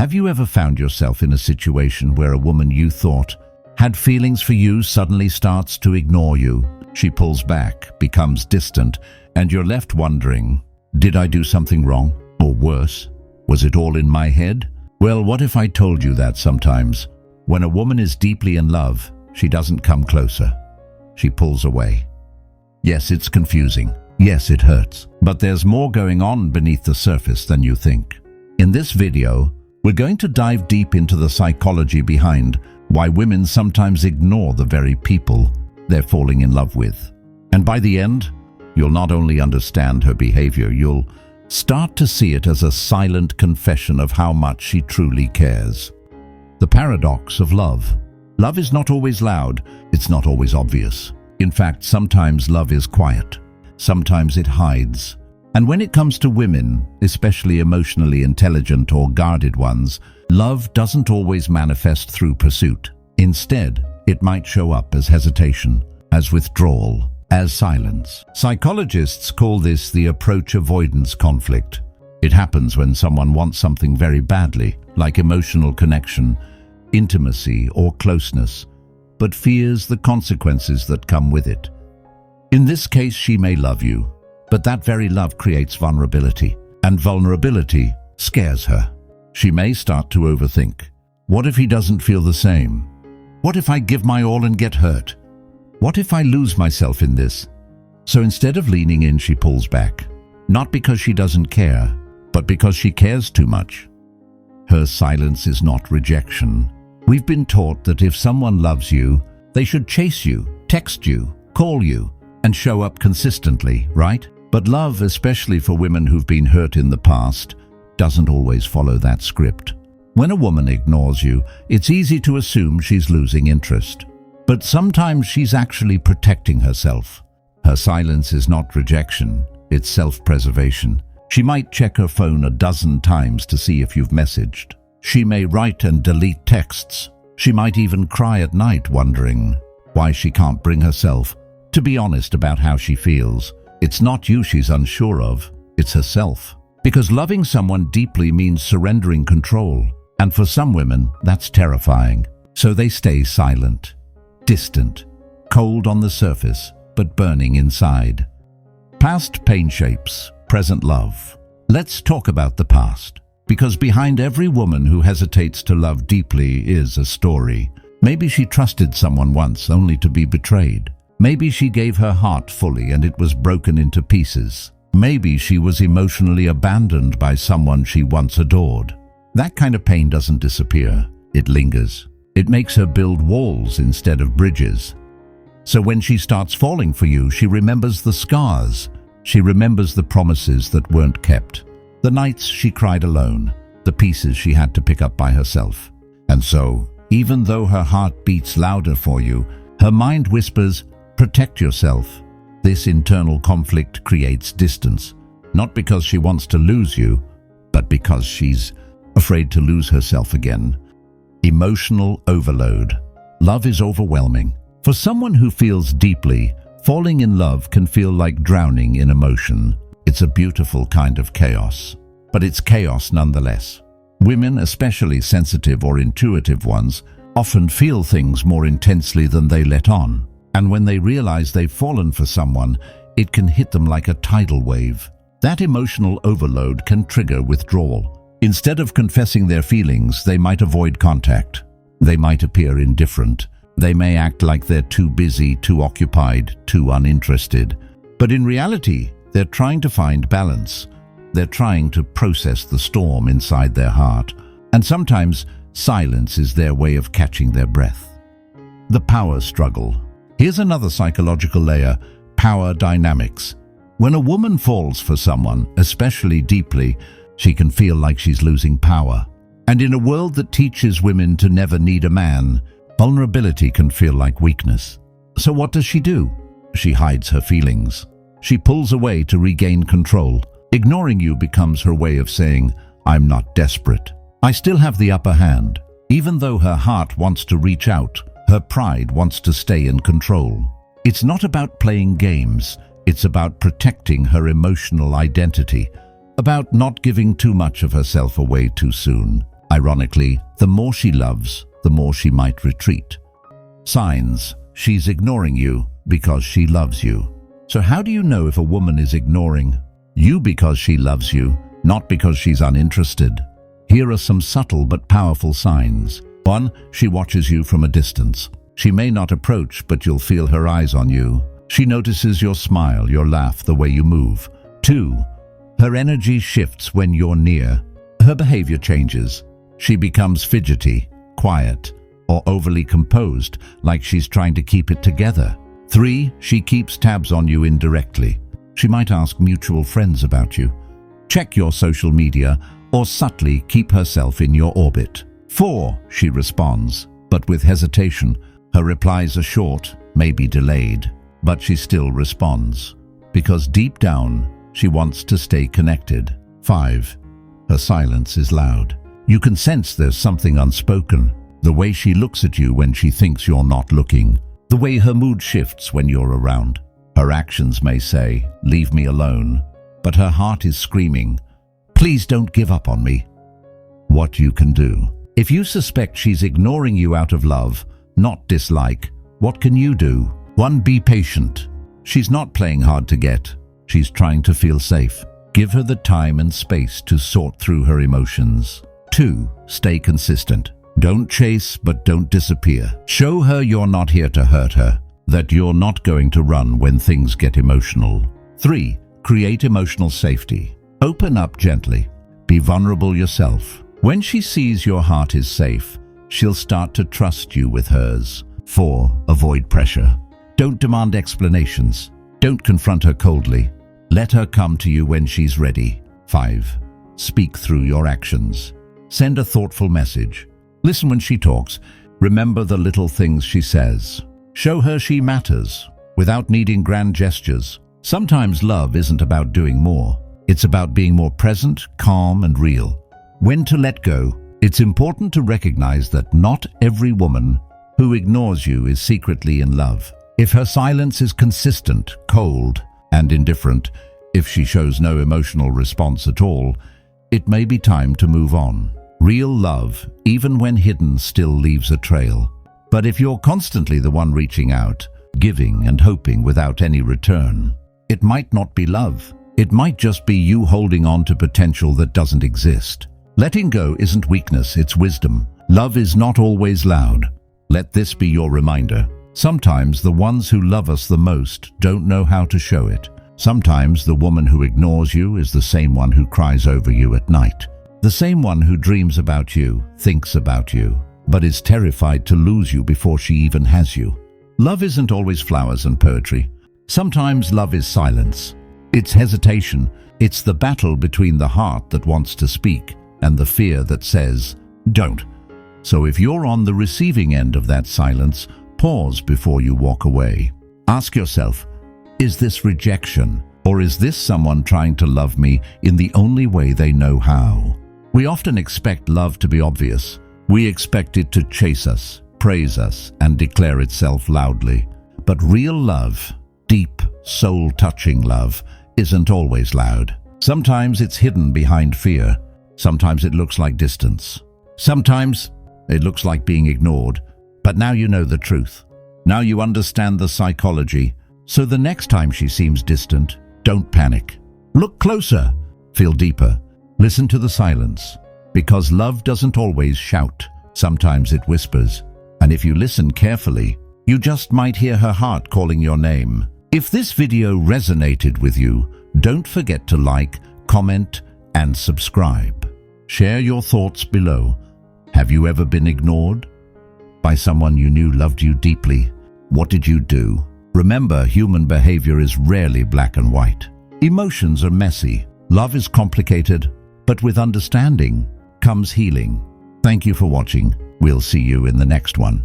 Have you ever found yourself in a situation where a woman you thought had feelings for you suddenly starts to ignore you? She pulls back, becomes distant, and you're left wondering, did I do something wrong? Or worse, was it all in my head? Well, what if I told you that sometimes, when a woman is deeply in love, she doesn't come closer. She pulls away. Yes, it's confusing. Yes, it hurts. But there's more going on beneath the surface than you think. In this video, we're going to dive deep into the psychology behind why women sometimes ignore the very people they're falling in love with. And by the end, you'll not only understand her behavior, you'll start to see it as a silent confession of how much she truly cares. The paradox of love. Love is not always loud, it's not always obvious. In fact, sometimes love is quiet. Sometimes it hides. And when it comes to women, especially emotionally intelligent or guarded ones, love doesn't always manifest through pursuit. Instead, it might show up as hesitation, as withdrawal, as silence. Psychologists call this the approach-avoidance conflict. It happens when someone wants something very badly, like emotional connection, intimacy, or closeness, but fears the consequences that come with it. In this case, she may love you, but that very love creates vulnerability, and vulnerability scares her. She may start to overthink. What if he doesn't feel the same? What if I give my all and get hurt? What if I lose myself in this? So instead of leaning in, she pulls back. Not because she doesn't care, but because she cares too much. Her silence is not rejection. We've been taught that if someone loves you, they should chase you, text you, call you, and show up consistently, right? But love, especially for women who've been hurt in the past, doesn't always follow that script. When a woman ignores you, it's easy to assume she's losing interest. But sometimes she's actually protecting herself. Her silence is not rejection, it's self-preservation. She might check her phone a dozen times to see if you've messaged. She may write and delete texts. She might even cry at night wondering why she can't bring herself to be honest about how she feels. It's not you she's unsure of, it's herself. Because loving someone deeply means surrendering control. And for some women, that's terrifying. So they stay silent, distant, cold on the surface, but burning inside. Past pain shapes present love. Let's talk about the past. Because behind every woman who hesitates to love deeply is a story. Maybe she trusted someone once only to be betrayed. Maybe she gave her heart fully and it was broken into pieces. Maybe she was emotionally abandoned by someone she once adored. That kind of pain doesn't disappear. It lingers. It makes her build walls instead of bridges. So when she starts falling for you, she remembers the scars. She remembers the promises that weren't kept. The nights she cried alone. The pieces she had to pick up by herself. And so, even though her heart beats louder for you, her mind whispers, protect yourself. This internal conflict creates distance, not because she wants to lose you, but because she's afraid to lose herself again. Emotional overload. Love is overwhelming. For someone who feels deeply, falling in love can feel like drowning in emotion. It's a beautiful kind of chaos, but it's chaos nonetheless. Women, especially sensitive or intuitive ones, often feel things more intensely than they let on. And when they realize they've fallen for someone, it can hit them like a tidal wave. That emotional overload can trigger withdrawal. Instead of confessing their feelings, they might avoid contact. They might appear indifferent. They may act like they're too busy, too occupied, too uninterested. But in reality, they're trying to find balance. They're trying to process the storm inside their heart. And sometimes, silence is their way of catching their breath. The power struggle. Here's another psychological layer, power dynamics. When a woman falls for someone, especially deeply, she can feel like she's losing power. And in a world that teaches women to never need a man, vulnerability can feel like weakness. So what does she do? She hides her feelings. She pulls away to regain control. Ignoring you becomes her way of saying, I'm not desperate. I still have the upper hand. Even though her heart wants to reach out, her pride wants to stay in control. It's not about playing games. It's about protecting her emotional identity, about not giving too much of herself away too soon. Ironically, the more she loves, the more she might retreat. Signs: she's ignoring you because she loves you. So how do you know if a woman is ignoring you because she loves you, not because she's uninterested? Here are some subtle but powerful signs. 1. She watches you from a distance. She may not approach, but you'll feel her eyes on you. She notices your smile, your laugh, the way you move. 2. Her energy shifts when you're near. Her behavior changes. She becomes fidgety, quiet, or overly composed, like she's trying to keep it together. 3. She keeps tabs on you indirectly. She might ask mutual friends about you, check your social media, or subtly keep herself in your orbit. 4. She responds, but with hesitation. Her replies are short, maybe delayed, but she still responds, because deep down, she wants to stay connected. 5. Her silence is loud. You can sense there's something unspoken. The way she looks at you when she thinks you're not looking. The way her mood shifts when you're around. Her actions may say, "Leave me alone," but her heart is screaming, "Please don't give up on me." What you can do. If you suspect she's ignoring you out of love, not dislike, what can you do? 1. Be patient. She's not playing hard to get. She's trying to feel safe. Give her the time and space to sort through her emotions. 2. Stay consistent. Don't chase, but don't disappear. Show her you're not here to hurt her, that you're not going to run when things get emotional. 3. Create emotional safety. Open up gently. Be vulnerable yourself. When she sees your heart is safe, she'll start to trust you with hers. 4. Avoid pressure. Don't demand explanations. Don't confront her coldly. Let her come to you when she's ready. 5. Speak through your actions. Send a thoughtful message. Listen when she talks. Remember the little things she says. Show her she matters, without needing grand gestures. Sometimes love isn't about doing more. It's about being more present, calm, and real. When to let go. It's important to recognize that not every woman who ignores you is secretly in love. If her silence is consistent, cold, and indifferent, if she shows no emotional response at all, it may be time to move on. Real love, even when hidden, still leaves a trail. But if you're constantly the one reaching out, giving and hoping without any return, it might not be love. It might just be you holding on to potential that doesn't exist. Letting go isn't weakness, it's wisdom. Love is not always loud. Let this be your reminder. Sometimes the ones who love us the most don't know how to show it. Sometimes the woman who ignores you is the same one who cries over you at night. The same one who dreams about you, thinks about you, but is terrified to lose you before she even has you. Love isn't always flowers and poetry. Sometimes love is silence. It's hesitation. It's the battle between the heart that wants to speak and the fear that says, "Don't." So if you're on the receiving end of that silence, pause before you walk away. Ask yourself, is this rejection, or is this someone trying to love me in the only way they know how? We often expect love to be obvious. We expect it to chase us, praise us, and declare itself loudly. But real love, deep, soul-touching love, isn't always loud. Sometimes it's hidden behind fear. Sometimes it looks like distance. Sometimes it looks like being ignored. But now you know the truth. Now you understand the psychology. So the next time she seems distant, don't panic. Look closer. Feel deeper. Listen to the silence. Because love doesn't always shout. Sometimes it whispers. And if you listen carefully, you just might hear her heart calling your name. If this video resonated with you, don't forget to like, comment, and subscribe. Share your thoughts below. Have you ever been ignored by someone you knew loved you deeply? What did you do? Remember, human behavior is rarely black and white. Emotions are messy. Love is complicated, but with understanding comes healing. Thank you for watching. We'll see you in the next one.